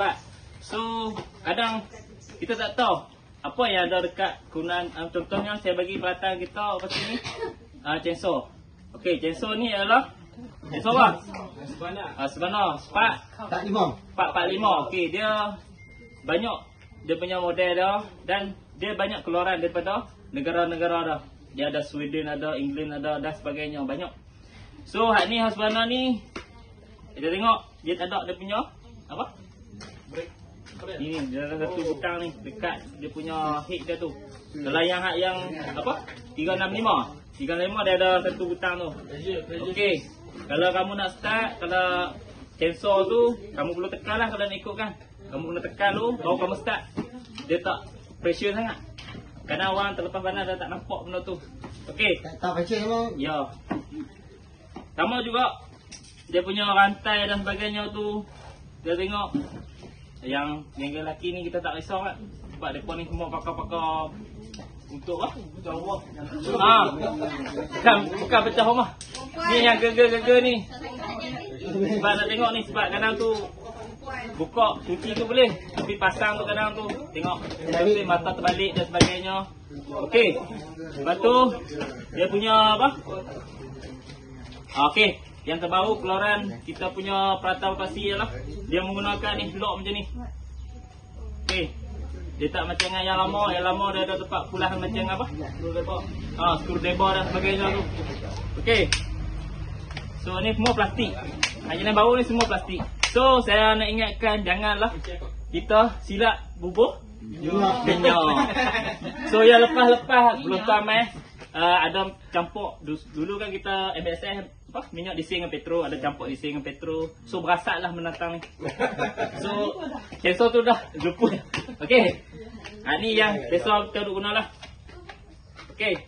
Pak, so kadang kita tak tahu apa yang ada dekat kegunaan. Contohnya saya bagi perhatian kita apa sini, chainsaw. Okey, chainsaw ni adalah chainsaw apa? Sebenar. Pak 45. Okey, dia banyak dia punya model dia dan dia banyak keluaran daripada negara-negara dah. Dia ada Sweden, ada England, ada dan sebagainya, banyak. So hak ni sebenar ni kita tengok dia ada dia punya apa? Ini dia ada satu butang ni dekat dia punya head dia tu. Kalau yang hak yang apa? 365 dia ada satu butang tu. Okey. Kalau kamu nak start, kalau chainsaw tu kamu perlu tekan lah kalau nak ikut kan. Kamu kena tekan dulu baru kamu start. Dia tak pressure sangat. Kadang orang terlepas pandang dah tak nampak benda tu. Okey. Tak pressure memang. Ya. Sama juga dia punya rantai dan sebagainya tu. Dia tengok yang geng lelaki ni kita tak risau kan. Sebab depa ni semua pakar-pakar untuk apa? Pecah rumah. Bukan pecah rumah. Ni yang geger-geger ni. Sebab nak tengok ni, sebab kadang tu buka cuci tu boleh, tapi pasang tu kadang tu tengok tapi mata terbalik dan sebagainya. Okey. Lepas tu dia punya apa? Okey. Yang terbaru keluaran kita punya perata operasi ialah dia menggunakan ni lock macam ni. Okey. Dia tak macam yang lama. Yang lama dia ada tempat pulahan macam apa? Screwdriver dan sebagainya tu. Okey. So ni semua plastik. Yang baru ni semua plastik. So saya nak ingatkan janganlah kita silap bubuh minyak. So yang lepas-lepas belum tamat ada campur dulu kan kita MSF apa minyak diisi dengan petrol, ada campur diisi dengan petrol. So berasaklah menatang ni. So chainsaw tu dah luput. Okey. Ni yang biasa kita duk gunalah. Okey.